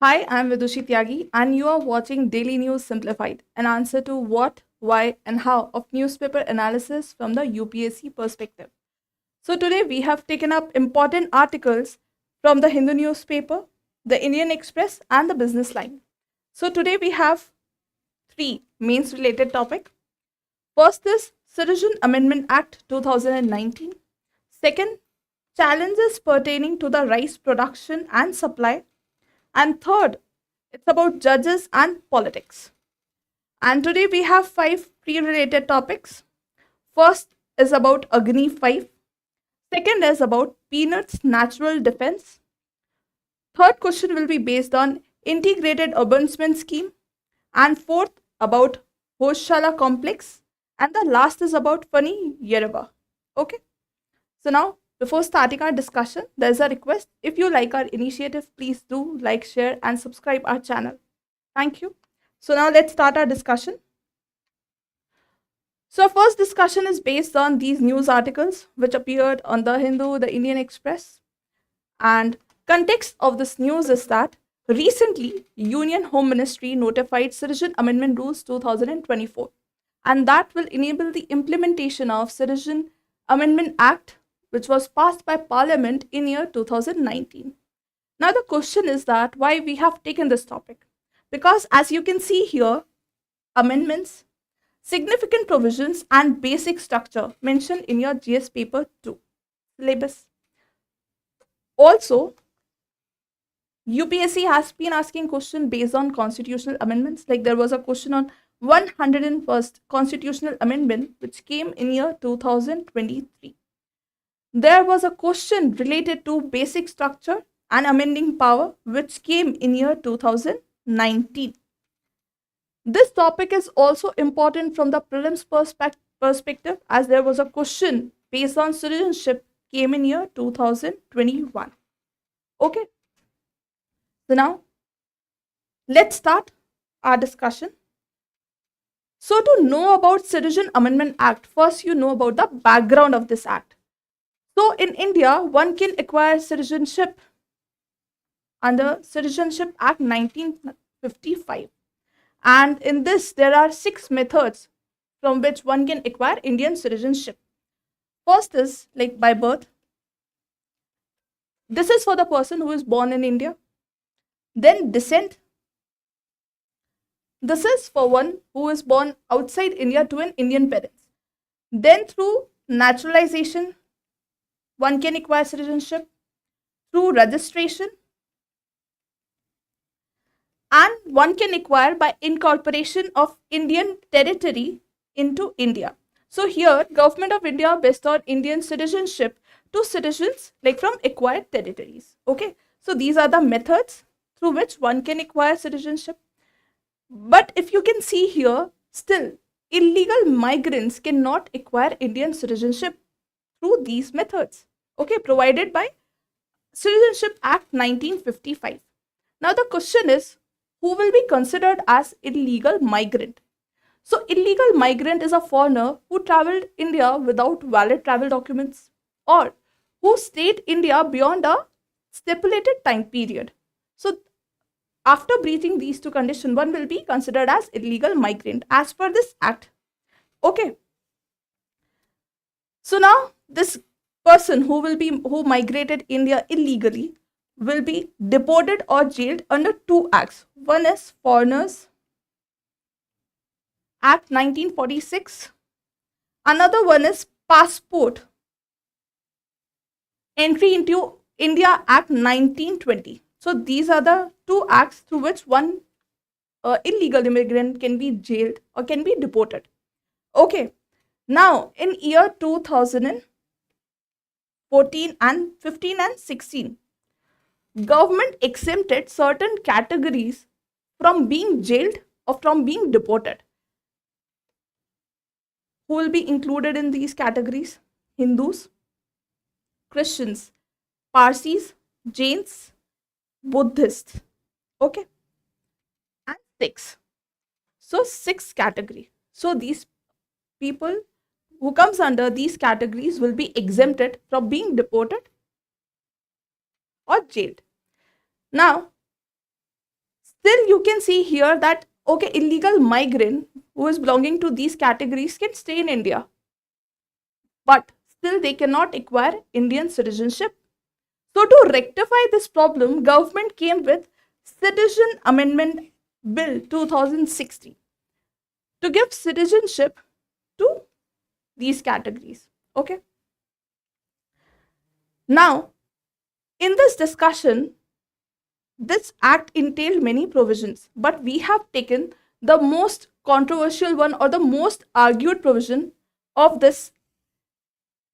Hi, I'm Vidushi and you are watching Daily News Simplified, an answer to what, why, and how of newspaper analysis from the UPSC perspective. So, today we have taken up important articles from the Hindu newspaper, the Indian Express, and the Business Line. So, today we have three mains related topics. First is Citizen Amendment Act 2019. Second, challenges pertaining to the rice production and supply. And third, it's about judges and politics. And today we have five pre-related topics. First is about Agni 5. Second is about peanuts natural defense. Third question will be based on integrated ombudsman scheme. And fourth about Bhojshala complex. And the last is about Paniya. Okay. So now before starting our discussion, there's a request. If you like our initiative, please do like, share, and subscribe our channel. Thank you. So now let's start our discussion. So our first discussion is based on these news articles which appeared on the Hindu, the Indian Express. And context of this news is that recently Union Home Ministry notified Citizen Amendment Rules 2024, and that will enable the implementation of Citizen Amendment Act, which was passed by Parliament in year 2019. Now the question is that why we have taken this topic? Because as you can see here, amendments, significant provisions and basic structure mentioned in your GS paper 2 syllabus. Also, UPSC has been asking question based on constitutional amendments. Like there was a question on 101st constitutional amendment which came in year 2023. There was a question related to basic structure and amending power which came in year 2019. This topic is also important from the prelims perspective as there was a question based on citizenship came in year 2021. Okay. So now let's start our discussion. So to know about Citizen Amendment Act, first you know about the background of this act. So in India, one can acquire citizenship under Citizenship Act 1955. And in this, there are 6 methods from which one can acquire Indian citizenship. First is like by birth. This is for the person who is born in India. Then descent. This is for one who is born outside India to an Indian parents. Then through naturalization, one can acquire citizenship through registration, and one can acquire by incorporation of Indian territory into India. So here, Government of India based on Indian citizenship to citizens like from acquired territories. Okay, so these are the methods through which one can acquire citizenship. But if you can see here, still illegal migrants cannot acquire Indian citizenship through these methods, okay, provided by Citizenship Act 1955. Now the question is, who will be considered as illegal migrant? So illegal migrant is a foreigner who traveled India without valid travel documents or who stayed India beyond a stipulated time period. So after breaching these two conditions, one will be considered as illegal migrant as per this act. Okay. So now this person who migrated India illegally will be deported or jailed under 2 acts. One is Foreigners Act 1946. Another one is Passport Entry into India Act 1920. So these are the 2 acts through which one illegal immigrant can be jailed or can be deported. Okay. Now in year 2014 and 15 and 16, government exempted certain categories from being jailed or from being deported. Who will be included in these categories? Hindus, Christians, Parsis, Jains, Buddhists. Okay. And Sikhs. So 6 category. So these people who comes under these categories will be exempted from being deported or jailed. Now, still you can see here that, okay, illegal migrant who is belonging to these categories can stay in India, but still they cannot acquire Indian citizenship. So to rectify this problem, government came with Citizen Amendment Bill 2016 to give citizenship to these categories. Okay. Now, in this discussion, this act entailed many provisions, but we have taken the most controversial one or the most argued provision of this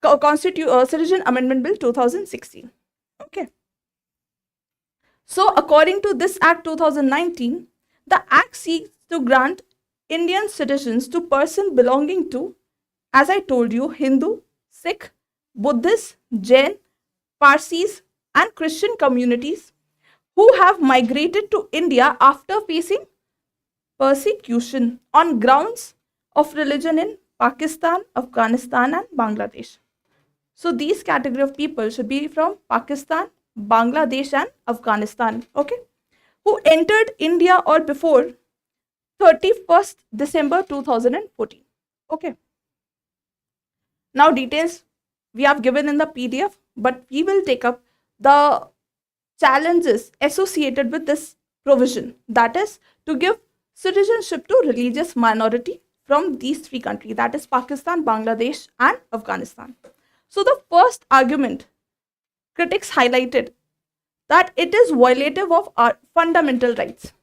Citizen Amendment Bill 2016. Okay. So, according to this Act 2019, the Act seeks to grant Indian citizens to persons belonging to, as I told you, Hindu, Sikh, Buddhist, Jain, Parsis, and Christian communities who have migrated to India after facing persecution on grounds of religion in Pakistan, Afghanistan, and Bangladesh. So these category of people should be from Pakistan, Bangladesh, and Afghanistan, okay, who entered India or before 31st December 2014. Okay. Now details we have given in the PDF, but we will take up the challenges associated with this provision, that is to give citizenship to religious minority from these three countries, that is Pakistan, Bangladesh, and Afghanistan. So the first argument, critics highlighted that it is violative of our fundamental rights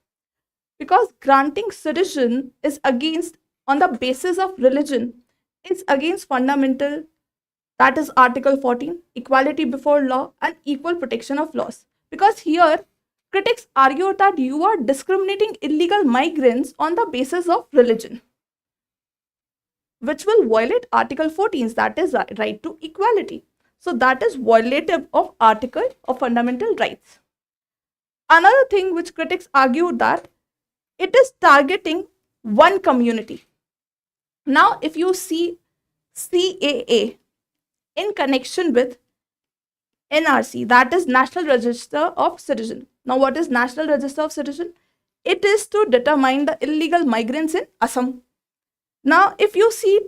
because granting citizenship is against on the basis of religion is against fundamental, that is Article 14, equality before law and equal protection of laws. Because here critics argue that you are discriminating illegal migrants on the basis of religion, which will violate Article 14, that is right to equality. So that is violative of Article of Fundamental Rights. Another thing which critics argued that it is targeting one community. Now, if you see CAA in connection with NRC, that is National Register of Citizen. Now, what is National Register of Citizen? It is to determine the illegal migrants in Assam. Now, if you see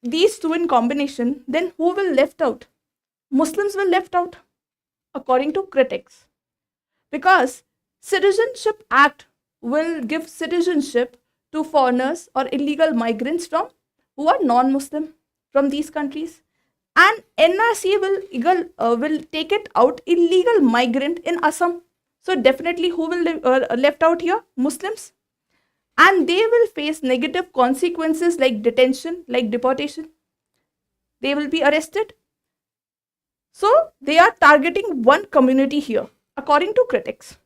these two in combination, then who will left out? Muslims will left out, according to critics. Because Citizenship Act will give citizenship to foreigners or illegal migrants from who are non-Muslim from these countries. And NRC will take it out illegal migrant in Assam. So definitely who will left out here? Muslims. And they will face negative consequences like detention, like deportation. They will be arrested. So they are targeting one community here, according to critics.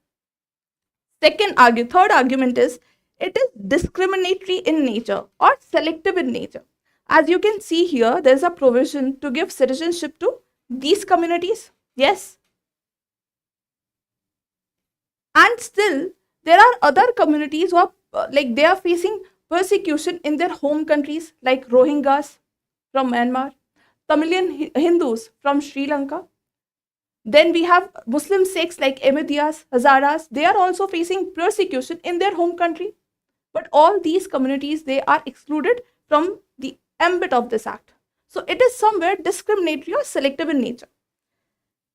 Third argument is it is discriminatory in nature or selective in nature. As you can see here, there is a provision to give citizenship to these communities. Yes. And still, there are other communities who are they are facing persecution in their home countries, like Rohingyas from Myanmar, Tamilian Hindus from Sri Lanka. Then we have Muslim Sikhs like Ahmadiyas, Hazaras. They are also facing persecution in their home country. But all these communities, they are excluded from the ambit of this act. So it is somewhere discriminatory or selective in nature.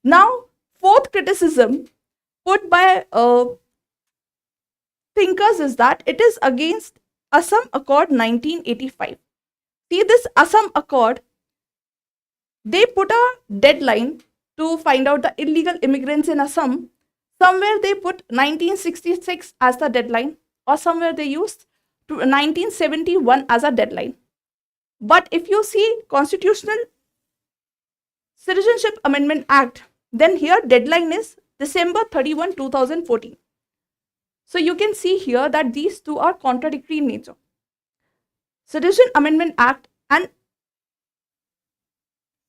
Now, fourth criticism put by thinkers is that it is against Assam Accord 1985. See, this Assam Accord, they put a deadline to find out the illegal immigrants in Assam. Somewhere they put 1966 as the deadline, or somewhere they used 1971 as a deadline. But if you see Constitutional Citizenship Amendment Act, then here deadline is December 31, 2014. So you can see here that these two are contradictory in nature. Citizen Amendment Act and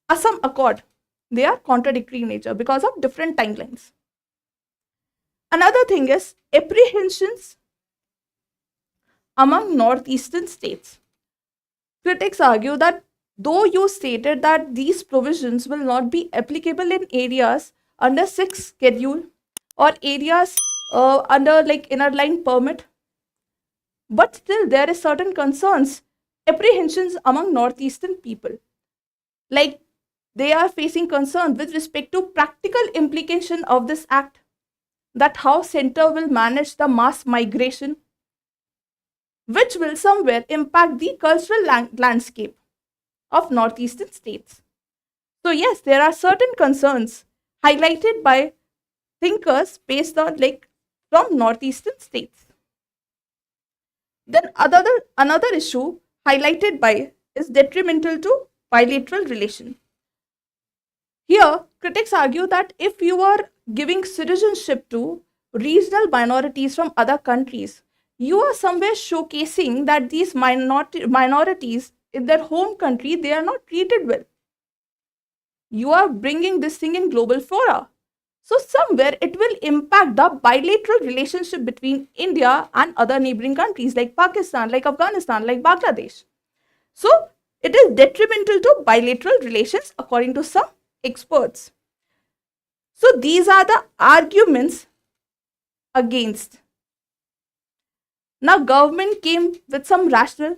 Assam Accord, they are contradictory in nature because of different timelines. Another thing is apprehensions among northeastern states. Critics argue that though you stated that these provisions will not be applicable in areas under 6th schedule or areas under like inner line permit. But still, there is certain concerns, apprehensions among northeastern people. Like they are facing concern with respect to practical implication of this act, that how center will manage the mass migration, which will somewhere impact the cultural landscape of northeastern states. So yes, there are certain concerns highlighted by thinkers based on like from northeastern states. Then another issue highlighted by is detrimental to bilateral relation. Here, critics argue that if you are giving citizenship to regional minorities from other countries, you are somewhere showcasing that these minorities in their home country, they are not treated well. You are bringing this thing in global fora. So somewhere it will impact the bilateral relationship between India and other neighboring countries like Pakistan, like Afghanistan, like Bangladesh. So it is detrimental to bilateral relations according to some experts. So these are the arguments against. Now government came with some rationale,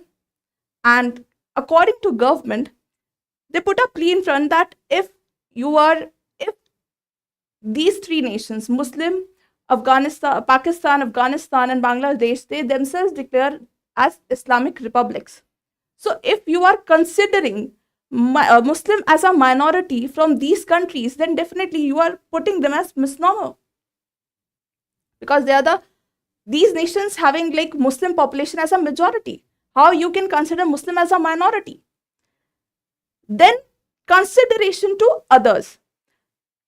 and according to government, they put a plea in front that if these three nations, Muslim, Pakistan, Afghanistan, and Bangladesh, they themselves declare as Islamic republics. So if you are considering Muslim as a minority from these countries, then definitely you are putting them as misnomer, because they are these nations having like Muslim population as a majority. How you can consider Muslim as a minority? Then consideration to others.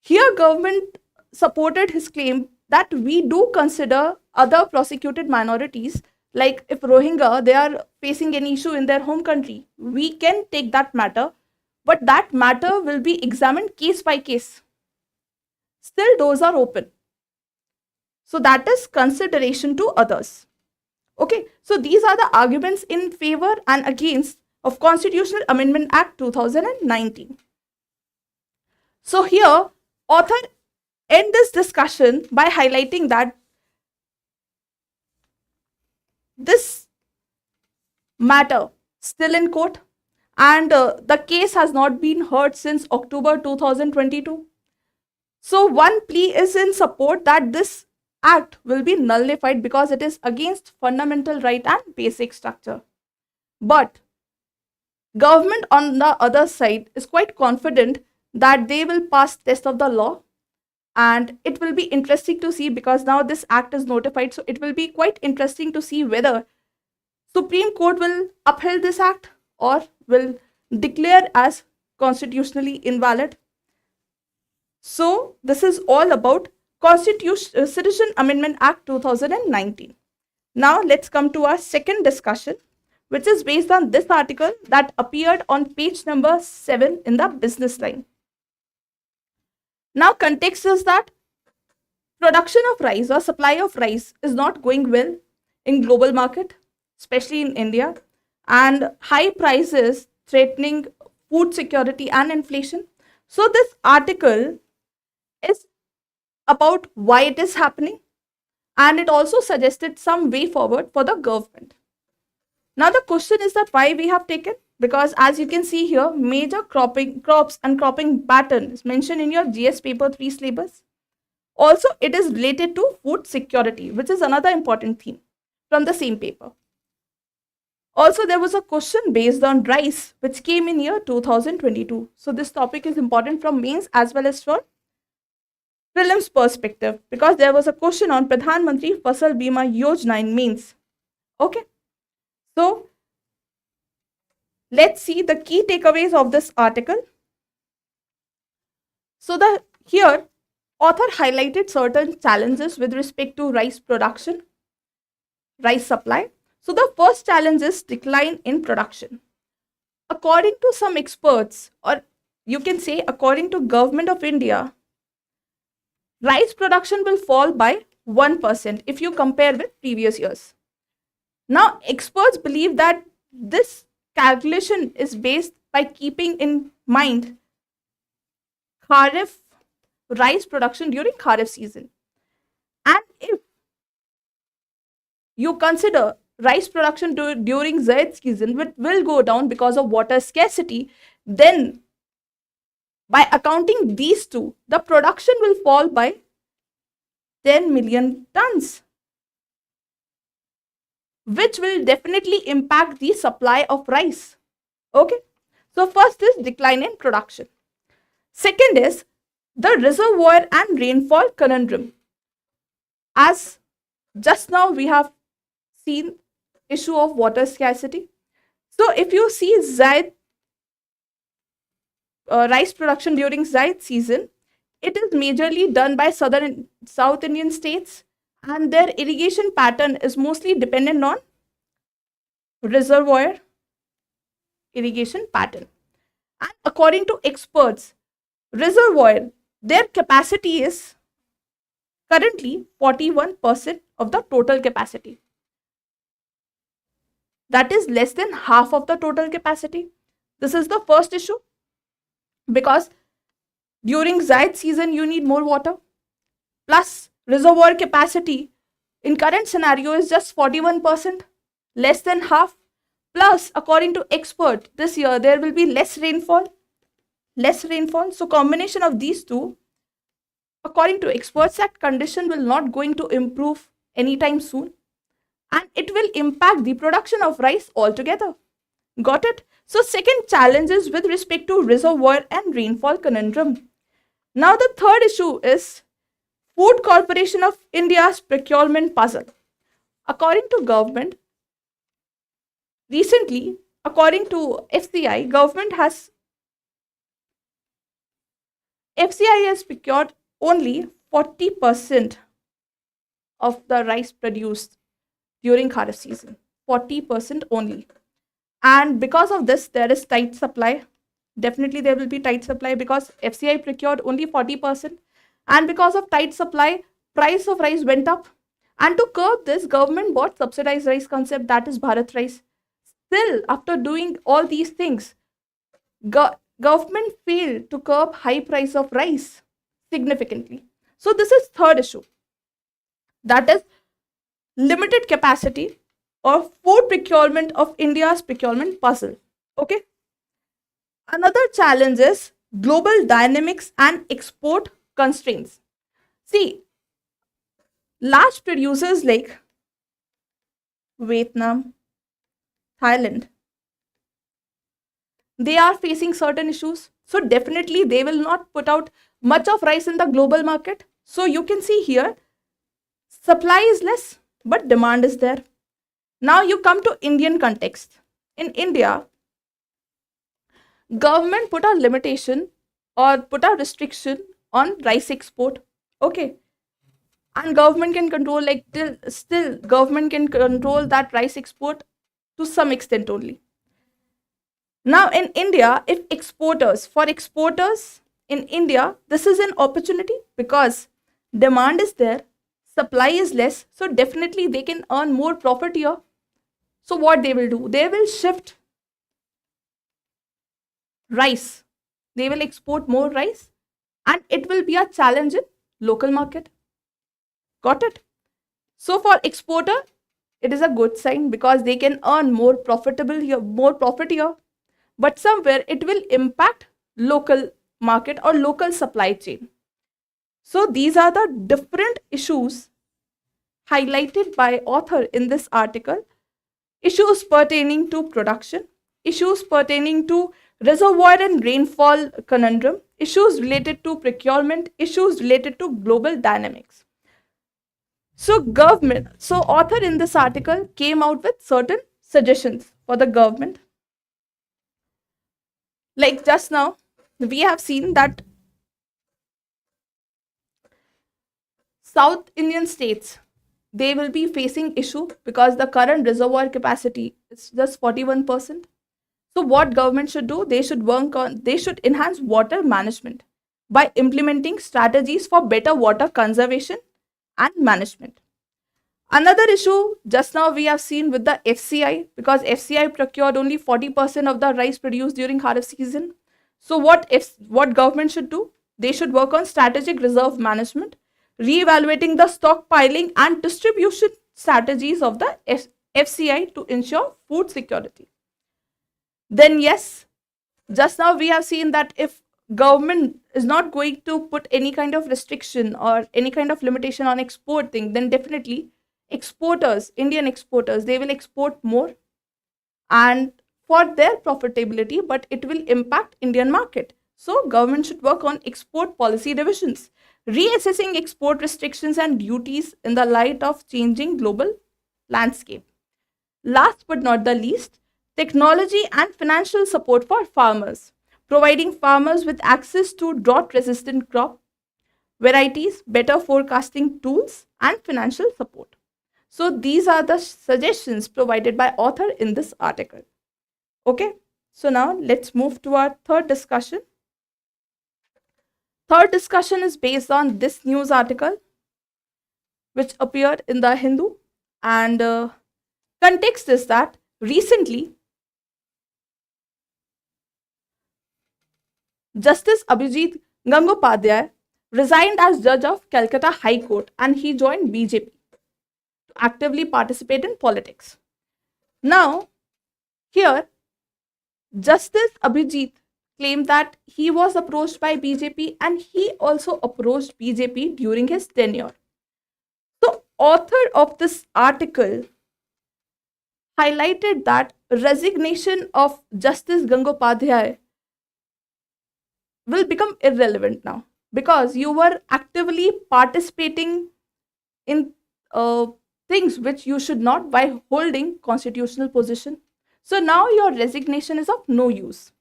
Here government supported his claim that we do consider other prosecuted minorities, like if Rohingya, they are facing an issue in their home country, we can take that matter, but that matter will be examined case by case. Still doors are open. So that is consideration to others. Okay, so these are the arguments in favor and against of Constitutional Amendment Act 2019. So here, author end this discussion by highlighting that this matter still in court, and the case has not been heard since October 2022. So one plea is in support that this act will be nullified because it is against fundamental right and basic structure. But government on the other side is quite confident that they will pass test of the law, and it will be interesting to see, because now this act is notified, so it will be quite interesting to see whether Supreme Court will uphold this act or will declare as constitutionally invalid. So this is all about Citizen Amendment Act 2019. Now let's come to our second discussion, which is based on this article that appeared on page number 7 in the business line. Now context is that production of rice or supply of rice is not going well in global market, especially in India, and high prices threatening food security and inflation. So this article is about why it is happening, and it also suggested some way forward for the government. Now the question is that why we have taken, because as you can see here, major crops and cropping pattern is mentioned in your GS paper 3 syllabus. Also, it is related to food security, which is another important theme from the same paper. Also, there was a question based on rice, which came in year 2022. So this topic is important from mains as well as for prelims perspective, because there was a question on Pradhan Mantri Fasal Bima Yojana in mains. Okay. So let's see the key takeaways of this article. So here author highlighted certain challenges with respect to rice production, rice supply. So the first challenge is decline in production. According to some experts, or you can say according to Government of India, rice production will fall by 1% if you compare with previous years. Now, experts believe that this calculation is based by keeping in mind Kharif rice production during Kharif season. And if you consider rice production during Zaid season, which will go down because of water scarcity, then by accounting these two, the production will fall by 10 million tons, which will definitely impact the supply of rice. Okay, so first is decline in production. Second is the reservoir and rainfall conundrum. As just now we have seen issue of water scarcity. So if you see Zaid rice production during Zaid season, it is majorly done by South Indian states, and their irrigation pattern is mostly dependent on reservoir irrigation pattern. And according to experts, reservoir, their capacity is currently 41% of the total capacity. That is less than half of the total capacity. This is the first issue, because during Zaid season you need more water, plus reservoir capacity in current scenario is just 41%, less than half. Plus, according to expert, this year there will be less rainfall. So combination of these two, according to experts, that condition will not going to improve anytime soon, and it will impact the production of rice altogether. Got it? So second challenge is with respect to reservoir and rainfall conundrum. Now the third issue is Food Corporation of India's procurement puzzle. According to government, recently, according to FCI, FCI has procured only 40% of the rice produced during Kharif season. 40% only. And because of this, there is tight supply. Definitely there will be tight supply because FCI procured only 40%. And because of tight supply, price of rice went up. And to curb this, government bought subsidized rice concept, that is Bharat Rice. Still, after doing all these things, government failed to curb high price of rice significantly. So this is third issue. That is limited capacity or food procurement of India's procurement puzzle. Okay. Another challenge is global dynamics and export constraints. See, large producers like Vietnam, Thailand, they are facing certain issues. So definitely they will not put out much of rice in the global market. So you can see here, supply is less, but demand is there. Now you come to Indian context. In India, government put a limitation or put a restriction on rice export. Okay. And government can control, like still government can control that rice export to some extent only. Now in India, if for exporters in India, this is an opportunity because demand is there, supply is less, so definitely they can earn more profit here. So what they will do? They will shift rice. They will export more rice and it will be a challenge in local market. Got it? So for exporter, it is a good sign because they can earn more profit here. But somewhere it will impact local market or local supply chain. So these are the different issues highlighted by author in this article. Issues pertaining to production, issues pertaining to reservoir and rainfall conundrum, issues related to procurement, issues related to global dynamics. So author in this article came out with certain suggestions for the government. Like just now, we have seen that South Indian states, they will be facing issue because the current reservoir capacity is just 41%. So what government should do? They should enhance water management by implementing strategies for better water conservation and management. Another issue just now we have seen with the FCI, because FCI procured only 40% of the rice produced during Kharif season. So what government should do? They should work on strategic reserve management, reevaluating the stockpiling and distribution strategies of the FCI to ensure food security. Then yes, just now we have seen that if government is not going to put any kind of restriction or any kind of limitation on exporting, then definitely exporters, Indian exporters, they will export more and for their profitability, but it will impact Indian market. So government should work on export policy revisions, reassessing export restrictions and duties in the light of changing global landscape. Last but not the least, technology and financial support for farmers, providing farmers with access to drought-resistant crop varieties, better forecasting tools, and financial support. So these are the suggestions provided by author in this article. Okay, so now let's move to our third discussion. Third discussion is based on this news article which appeared in the Hindu, and context is that recently Justice Abhijit Gangopadhyay resigned as judge of Calcutta High Court and he joined BJP to actively participate in politics. Now, here, Justice Abhijit claimed that he was approached by BJP and he also approached BJP during his tenure. So, author of this article highlighted that resignation of Justice Gangopadhyay will become irrelevant now because you were actively participating in things which you should not by holding constitutional position. So now your resignation is of no use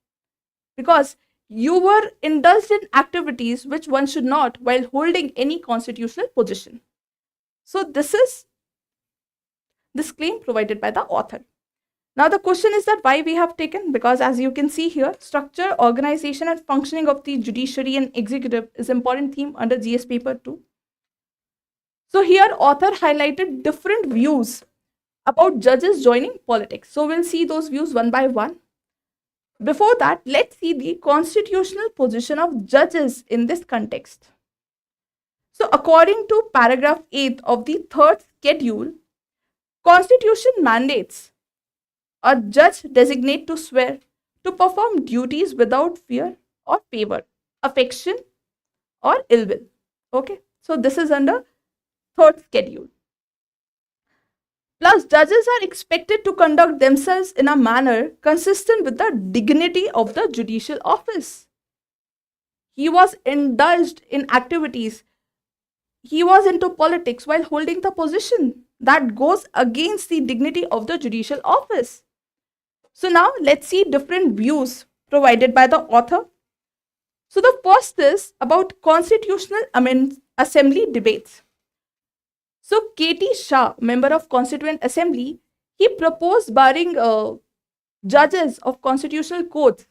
because you were indulged in activities which one should not while holding any constitutional position. So this is this claim provided by the author. Now the question is that why we have taken, because as you can see here, structure, organization and functioning of the judiciary and executive is important theme under GS paper 2. So here author highlighted different views about judges joining politics. So we'll see those views one by one. Before that, let's see the constitutional position of judges in this context. So according to paragraph 8 of the third schedule, Constitution mandates a judge designate to swear to perform duties without fear or favor, affection or ill will. Okay, so this is under third schedule. Plus, judges are expected to conduct themselves in a manner consistent with the dignity of the judicial office. He was indulged in activities. He was into politics while holding the position. That goes against the dignity of the judicial office. So now let's see different views provided by the author. So the first is about Constitutional Assembly debates. So K.T. Shah, member of Constituent Assembly, he proposed barring judges of constitutional courts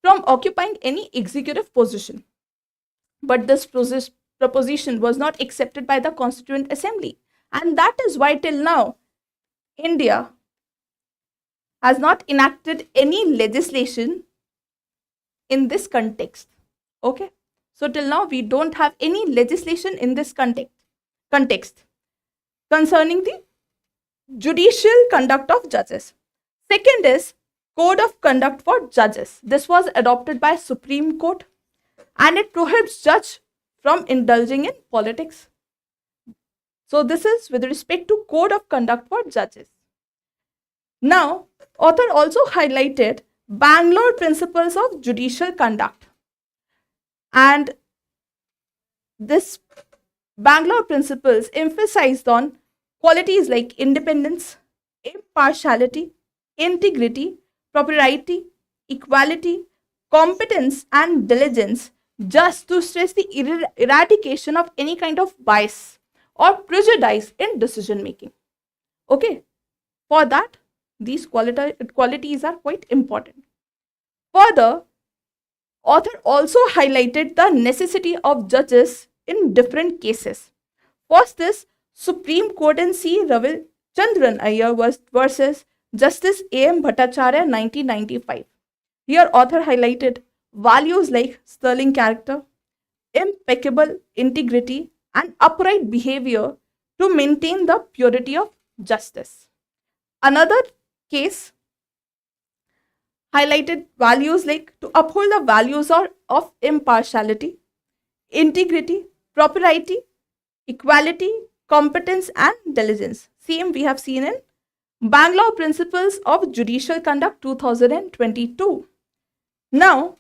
from occupying any executive position. But this proposition was not accepted by the Constituent Assembly. And that is why till now, India has not enacted any legislation in this context. Okay. So till now, we don't have any legislation in this context concerning the judicial conduct of judges. Second is Code of Conduct for Judges. This was adopted by Supreme Court and it prohibits judge from indulging in politics. So this is with respect to Code of Conduct for Judges. Now, author also highlighted Bangalore Principles of Judicial Conduct. And this Bangalore Principles emphasized on qualities like independence, impartiality, integrity, propriety, equality, competence and diligence, just to stress the eradication of any kind of bias or prejudice in decision making. Okay, for that, these qualities are quite important. Further, author also highlighted the necessity of judges in different cases. First is Supreme Court and C. Ravichandran Iyer versus Justice A.M. Bhattacharya 1995. Here author highlighted values like sterling character, impeccable integrity and upright behavior to maintain the purity of justice. Another case highlighted values like to uphold the values of impartiality, integrity, propriety, equality, competence, and diligence. Same we have seen in Bangalore Principles of Judicial Conduct 2022. Now,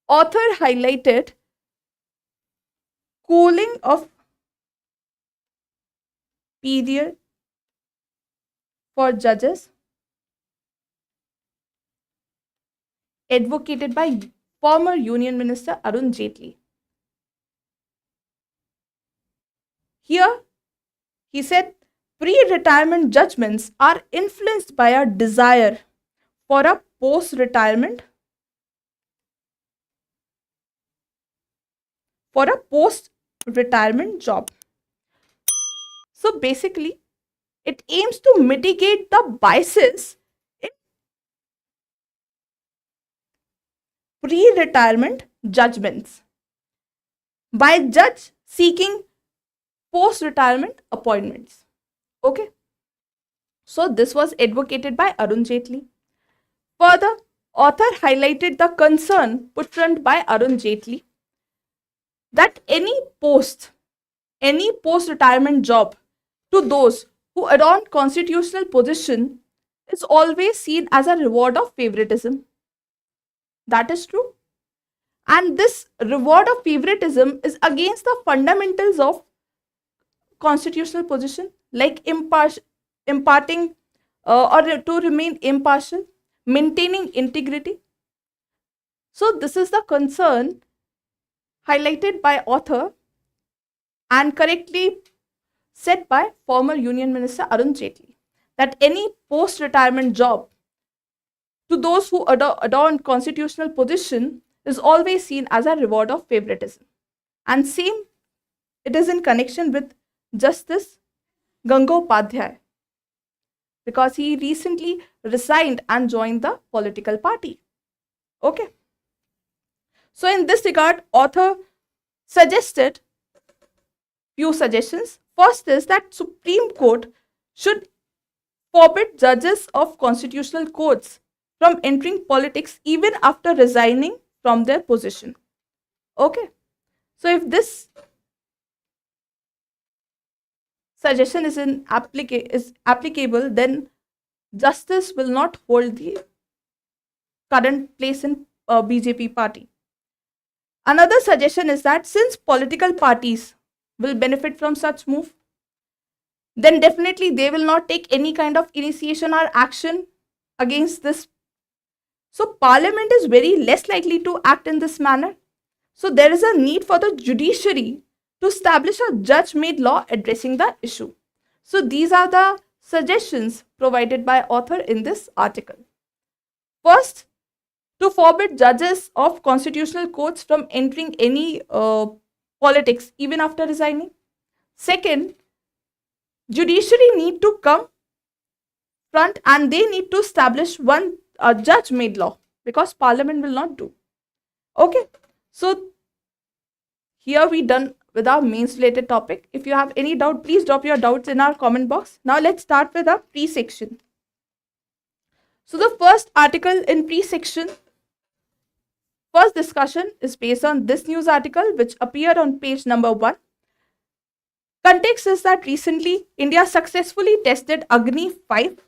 author highlighted cooling of period for judges advocated by former Union Minister Arun Jaitley. Here, he said pre-retirement judgments are influenced by a desire for a post-retirement job. So basically, it aims to mitigate the biases in pre-retirement judgments by judge seeking post-retirement appointments. Okay. So this was advocated by Arun Jaitley. Further, author highlighted the concern put front by Arun Jaitley that any post-retirement job to those who adorn constitutional position is always seen as a reward of favoritism. That is true. And this reward of favoritism is against the fundamentals of constitutional position, like imparting or to remain impartial, maintaining integrity. So this is the concern highlighted by author and correctly said by former Union Minister Arun Jaitley that any post-retirement job to those who adorn constitutional position is always seen as a reward of favoritism. And same, it is in connection with Justice Gangopadhyay, because he recently resigned and joined the political party. Okay. So in this regard, author suggested few suggestions. First is that Supreme Court should forbid judges of constitutional courts from entering politics even after resigning from their position. Okay. So if this suggestion is applicable, then justice will not hold the current place in BJP party. Another suggestion is that since political parties will benefit from such move, then definitely they will not take any kind of initiation or action against this. So parliament is very less likely to act in this manner. So there is a need for the judiciary to establish a judge-made law addressing the issue. So these are the suggestions provided by author in this article. First, to forbid judges of constitutional courts from entering any politics even after resigning. Second, judiciary need to come front and they need to establish one judge-made law, because parliament will not do. Okay, so here we done with our mains related topic. If you have any doubt, please drop your doubts in our comment box. Now let's start with our pre-section. So the first article in pre-section, first discussion is based on this news article which appeared on page number 1. Context is that recently India successfully tested Agni 5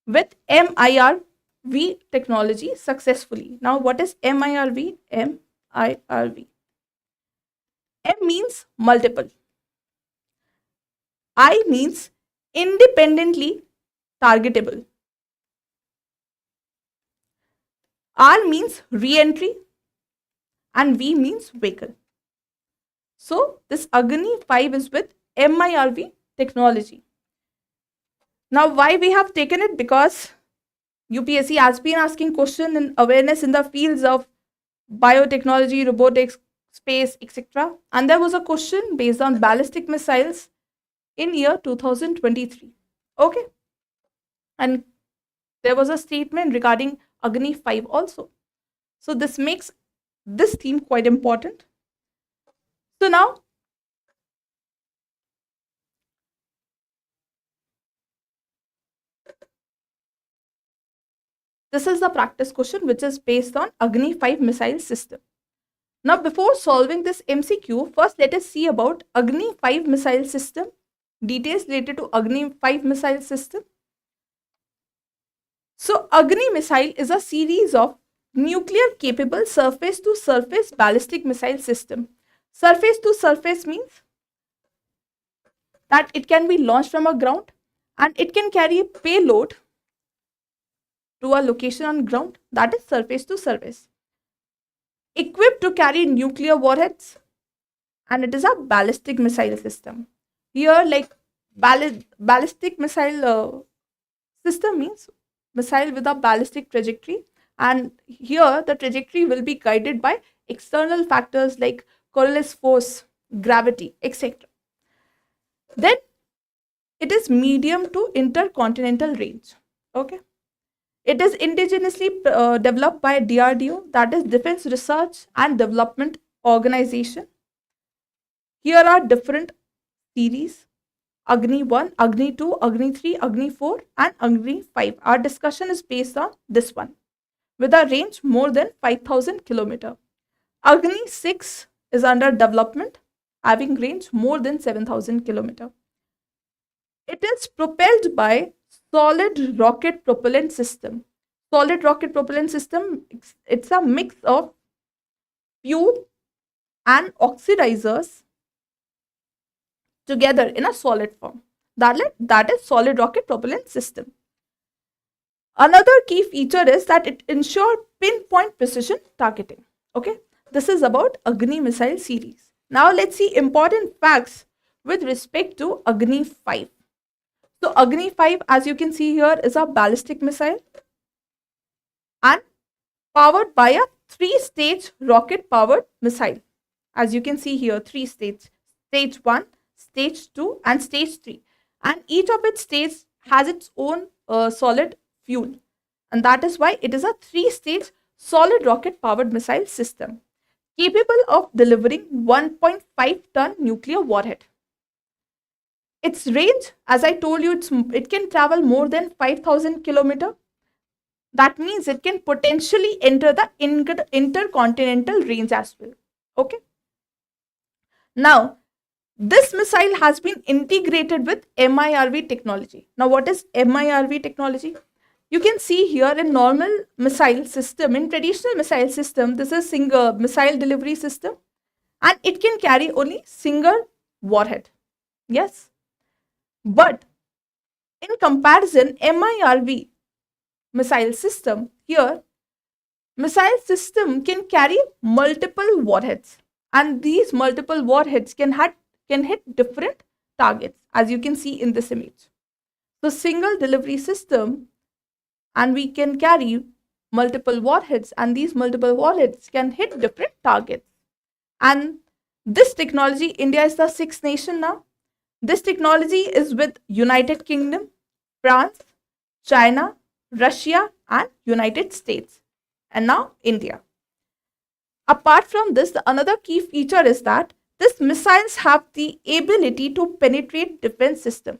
with MIRV technology successfully. Now what is MIRV? MIRV. M means multiple. I means independently targetable. R means reentry and V means vehicle. So this Agni 5 is with MIRV technology. Now why we have taken it? Because UPSC has been asking question in awareness in the fields of biotechnology, robotics, space, etc. And there was a question based on ballistic missiles in year 2023. Okay. And there was a statement regarding Agni 5 also. So this makes this theme quite important. So now This is the practice question which is based on Agni 5 missile system. Now, before solving this MCQ, first let us see about Agni 5 missile system, details related to Agni 5 missile system. So, Agni missile is a series of nuclear capable surface to surface ballistic missile system. Surface to surface means that it can be launched from a ground and it can carry a payload to a location on ground, that is surface to surface. Equipped to carry nuclear warheads, and it is a ballistic missile system. Here, like ballistic missile system means missile with a ballistic trajectory, and here the trajectory will be guided by external factors like Coriolis force, gravity, etc. Then it is medium to intercontinental range. Okay. It is indigenously developed by DRDO, that is Defense Research and Development Organization. Here are different series: Agni 1, Agni 2, Agni 3, Agni 4 and Agni 5. Our discussion is based on this one with a range more than 5,000 km. Agni 6 is under development, having range more than 7,000 km. It is propelled by solid rocket propellant system. Solid rocket propellant system, it's a mix of fuel and oxidizers together in a solid form. That is solid rocket propellant system. Another key feature is that it ensures pinpoint precision targeting. Okay, this is about Agni missile series. Now let's see important facts with respect to Agni 5. So Agni 5, as you can see here, is a ballistic missile and powered by a 3-stage rocket powered missile. As you can see here, 3 stages: stage 1, stage 2 and stage 3. And each of its stages has its own solid fuel. And that is why it is a 3-stage solid rocket powered missile system capable of delivering 1.5 ton nuclear warhead. Its range, as I told you, it can travel more than 5,000 km. That means it can potentially enter the intercontinental range as well. Okay. Now, this missile has been integrated with MIRV technology. Now, what is MIRV technology? You can see here in normal missile system, in traditional missile system, this is single missile delivery system and it can carry only single warhead. Yes. But in comparison, MIRV missile system, here missile system can carry multiple warheads and these multiple warheads can hit different targets, as you can see in this image. So single delivery system, and we can carry multiple warheads and these multiple warheads can hit different targets. And this technology, India is the 6th nation now. This technology is with United Kingdom, France, China, Russia and United States, and now India. Apart from this, another key feature is that these missiles have the ability to penetrate defense system.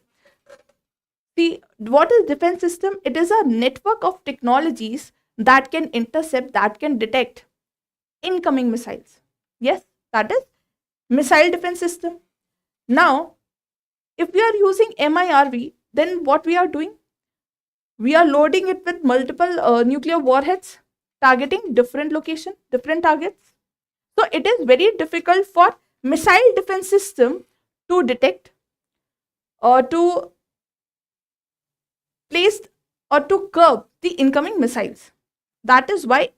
See, what is defense system? It is a network of technologies that can intercept, that can detect incoming missiles. Yes, that is missile defense system. Now, if we are using MIRV, then what we are doing? We are loading it with multiple nuclear warheads, targeting different location, different targets. So it is very difficult for missile defense system to detect or to place or to curb the incoming missiles. That is why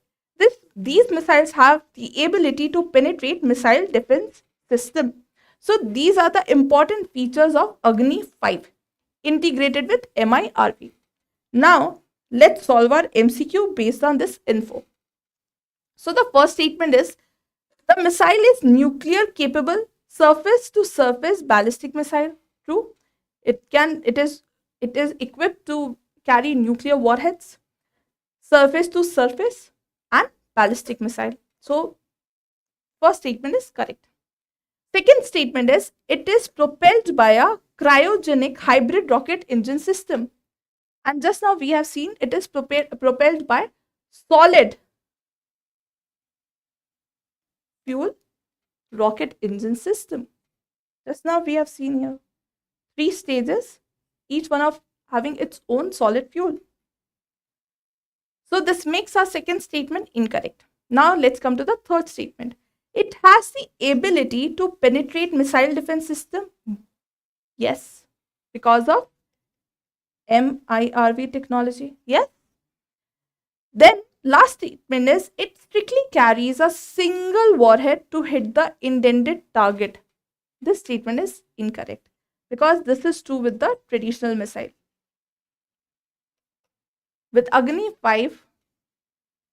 these missiles have the ability to penetrate missile defense system. So these are the important features of Agni 5 integrated with MIRV. Now let's solve our MCQ based on this info. So the first statement is the missile is nuclear capable surface to surface ballistic missile. True. It is equipped to carry nuclear warheads, surface to surface and ballistic missile. So first statement is correct. Second statement is it is propelled by a cryogenic hybrid rocket engine system. And just now we have seen it is propelled by solid fuel rocket engine system. Just now we have seen here 3 stages, each one of having its own solid fuel. So this makes our second statement incorrect. Now let's come to the third statement. It has the ability to penetrate missile defense system. Yes, because of MIRV technology. Yes. Then last statement is it strictly carries a single warhead to hit the intended target. This statement is incorrect because this is true with the traditional missile. With Agni 5,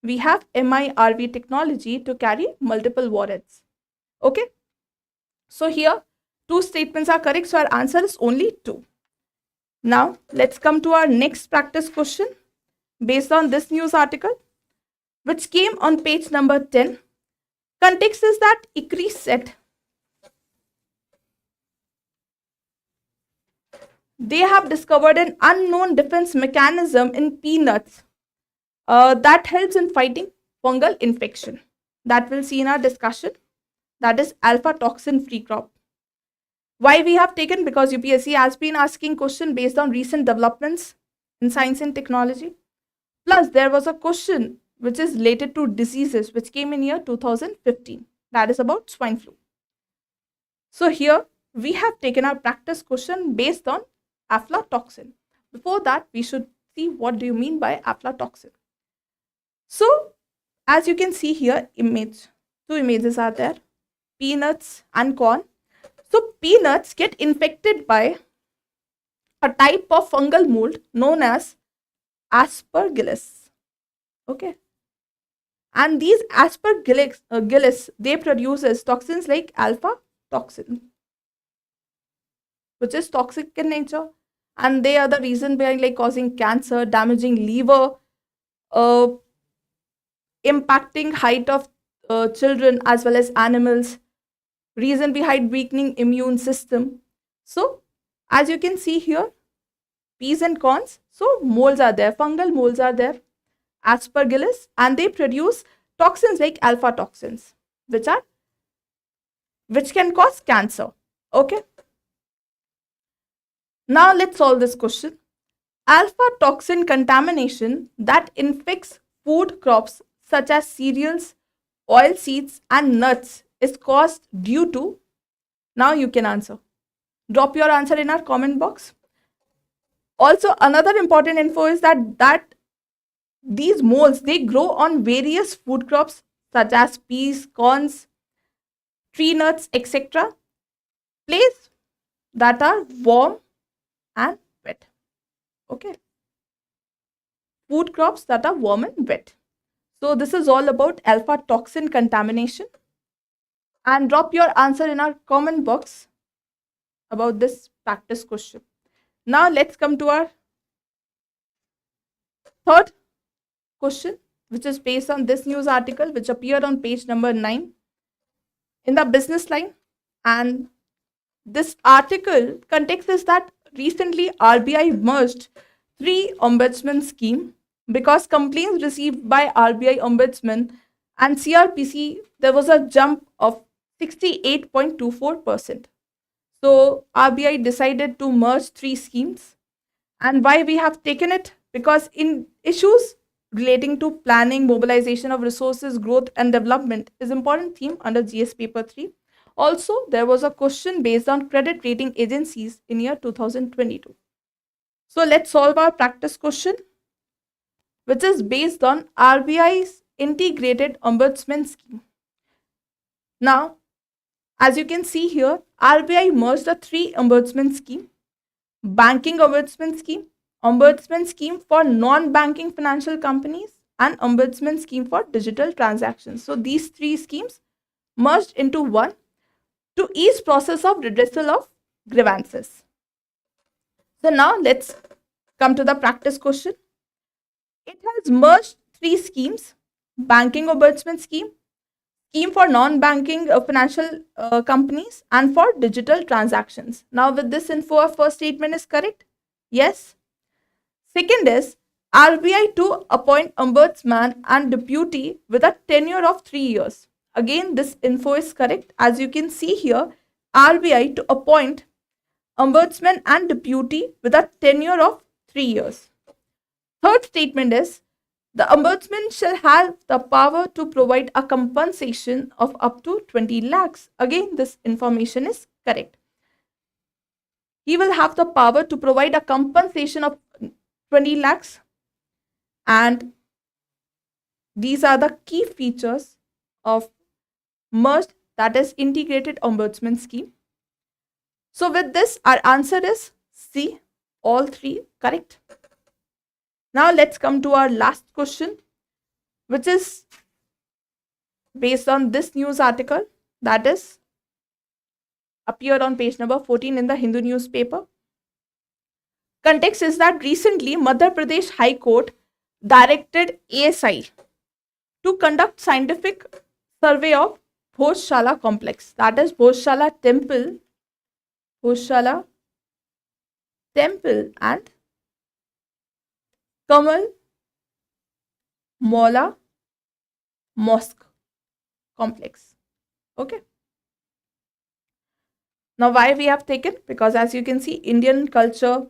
we have MIRV technology to carry multiple warheads. Okay. So here, 2 statements are correct. So our answer is only 2. Now, let's come to our next practice question based on this news article, which came on page number 10. Context is that ICRI said they have discovered an unknown defense mechanism in peanuts that helps in fighting fungal infection. That we'll see in our discussion. That is alpha toxin free crop. Why we have taken? Because UPSC has been asking question based on recent developments in science and technology. Plus, there was a question which is related to diseases which came in year 2015. That is about swine flu. So here we have taken our practice question based on aflatoxin. Before that, we should see what do you mean by aflatoxin. So as you can see here, image, 2 images are there, peanuts and corn. So peanuts get infected by a type of fungal mold known as aspergillus. Okay. And these aspergillus, they produces toxins like alpha toxin, which is toxic in nature. And they are the reason behind like causing cancer, damaging liver, impacting height of children as well as animals. Reason behind weakening immune system. So as you can see here, peas and corns, so molds are there, fungal molds are there, aspergillus, and they produce toxins like alpha toxins, which can cause cancer. Okay. Now let's solve this question. Alpha toxin contamination that infects food crops such as cereals, oil seeds, and nuts is caused due to, now you can answer. Drop your answer in our comment box. Also, another important info is that these molds, they grow on various food crops such as peas, corns, tree nuts, etc. Places that are warm and wet. Okay. Food crops that are warm and wet. So this is all about alpha toxin contamination. And drop your answer in our comment box about this practice question. Now let's come to our third question, which is based on this news article which appeared on page number 9 in the business line. And this article context is that recently RBI merged 3 ombudsman scheme because complaints received by RBI ombudsman and CRPC, there was a jump of 68.24%. So RBI decided to merge 3 schemes. And why we have taken it? Because in issues relating to planning, mobilization of resources, growth and development is important theme under GS paper 3. Also, there was a question based on credit rating agencies in year 2022. So let's solve our practice question, which is based on RBI's integrated ombudsman scheme. Now, as you can see here, RBI merged the 3 ombudsman scheme: banking ombudsman scheme for non-banking financial companies, and ombudsman scheme for digital transactions. So these 3 schemes merged into one to ease process of redressal of grievances. So now let's come to the practice question. It has merged 3 schemes: banking ombudsman scheme for non-banking financial companies, and for digital transactions. Now with this info, our first statement is correct. Yes. Second is RBI to appoint ombudsman and deputy with a tenure of 3 years. Again, this info is correct. As you can see here, RBI to appoint ombudsman and deputy with a tenure of 3 years. Third statement is the ombudsman shall have the power to provide a compensation of up to 20 lakhs. Again, this information is correct. He will have the power to provide a compensation of 20 lakhs, and these are the key features of merged, that is integrated ombudsman scheme. So with this, our answer is C, all three correct. Now let's come to our last question, which is based on this news article, that is appeared on page number 14 in the Hindu newspaper. Context is that recently Madhya Pradesh High Court directed ASI to conduct scientific survey of Bhojshala complex, that is Bhojshala temple and Kamal Mola mosque complex. Okay. Now why we have taken? Because as you can see, Indian culture,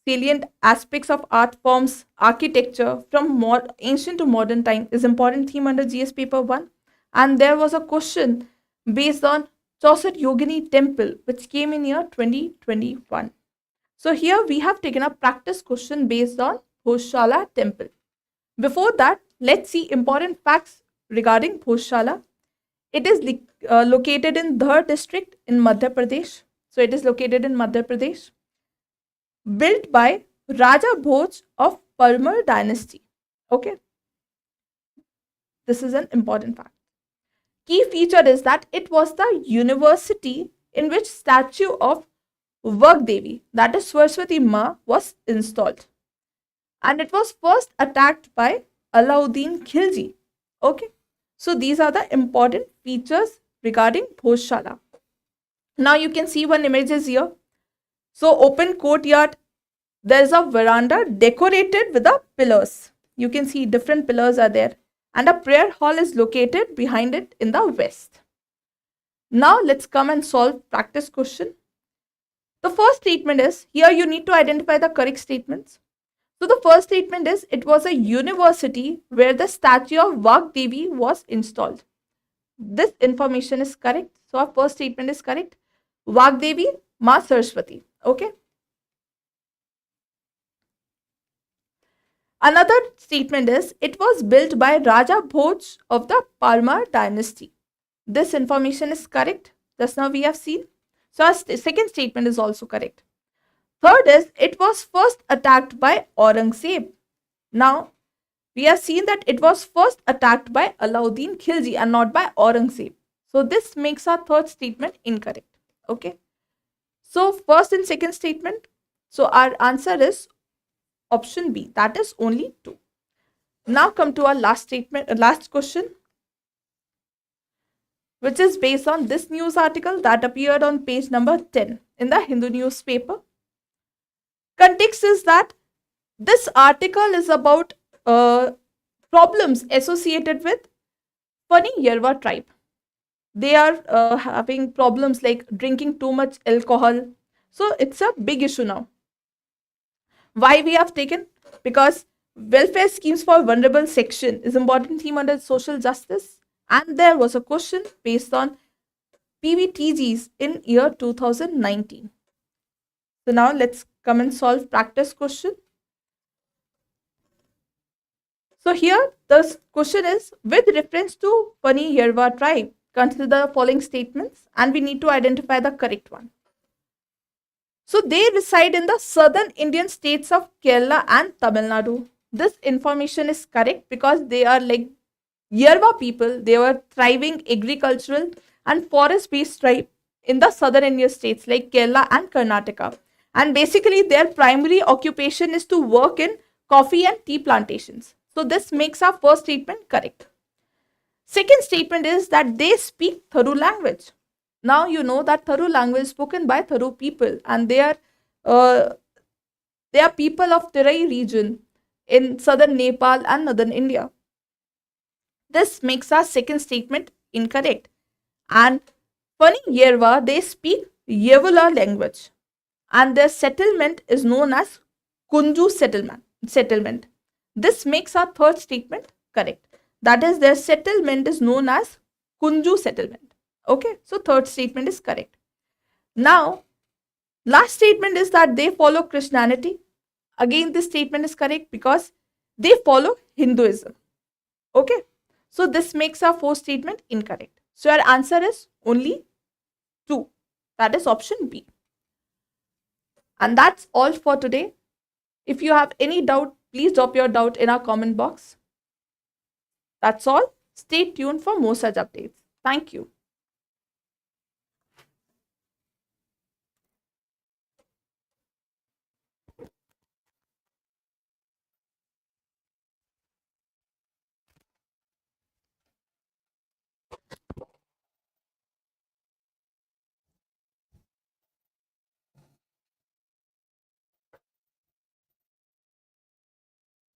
salient aspects of art forms, architecture from ancient to modern time is important theme under GS paper 1. And there was a question based on Chaucer Yogini temple which came in year 2021. So here we have taken a practice question based on Bhojshala temple. Before that, let's see important facts regarding Bhojshala. It is located in Dhar district in Madhya Pradesh. So it is located in Madhya Pradesh. Built by Raja Bhoj of Parmar dynasty. Okay. This is an important fact. Key feature is that it was the university in which statue of Vagdevi, that is Saraswati Ma, was installed. And it was first attacked by Alauddin Khilji. Okay. So these are the important features regarding Bhojshala. Now you can see one images here. So open courtyard, there is a veranda decorated with the pillars. You can see different pillars are there. And a prayer hall is located behind it in the west. Now let's come and solve practice question. The first statement is, here you need to identify the correct statements. So the first statement is, it was a university where the statue of Vagdevi was installed. This information is correct. So our first statement is correct. Vagdevi, Ma Saraswati. Okay. Another statement is, it was built by Raja Bhoj of the Parmar dynasty. This information is correct. Just now we have seen. So our second statement is also correct. Third is, it was first attacked by Aurangzeb. Now, we have seen that it was first attacked by Alauddin Khilji and not by Aurangzeb. So this makes our third statement incorrect. Okay. So first and second statement. So our answer is option B, that is only 2. Now come to our last statement, last question, which is based on this news article that appeared on page number 10 in the Hindu newspaper. Context is that this article is about problems associated with Paniya tribe. They are having problems like drinking too much alcohol. So it's a big issue now. Why we have taken? Because welfare schemes for vulnerable section is important theme under social justice. And there was a question based on PVTGs in year 2019. So now let's come and solve practice question. So here the question is, with reference to Paniya tribe, consider the following statements and we need to identify the correct one. So they reside in the southern Indian states of Kerala and Tamil Nadu. This information is correct because they are like Yerva people. They were thriving agricultural and forest-based tribe in the southern Indian states like Kerala and Karnataka. And basically their primary occupation is to work in coffee and tea plantations. So this makes our first statement correct. Second statement is that they speak Tharu language. Now you know that Tharu language is spoken by Tharu people and they are They are people of Terai region in southern Nepal and northern India. This makes our second statement incorrect. And Funny Yerva, they speak Yevula language, and their settlement is known as Kunju settlement. This makes our third statement correct. That is, their settlement is known as Kunju settlement. Okay, so third statement is correct. Now, last statement is that they follow Christianity. Again, this statement is correct because they follow Hinduism. Okay, so this makes our fourth statement incorrect. So our answer is only 2. That is option B. And that's all for today. If you have any doubt, please drop your doubt in our comment box. That's all. Stay tuned for more such updates. Thank you.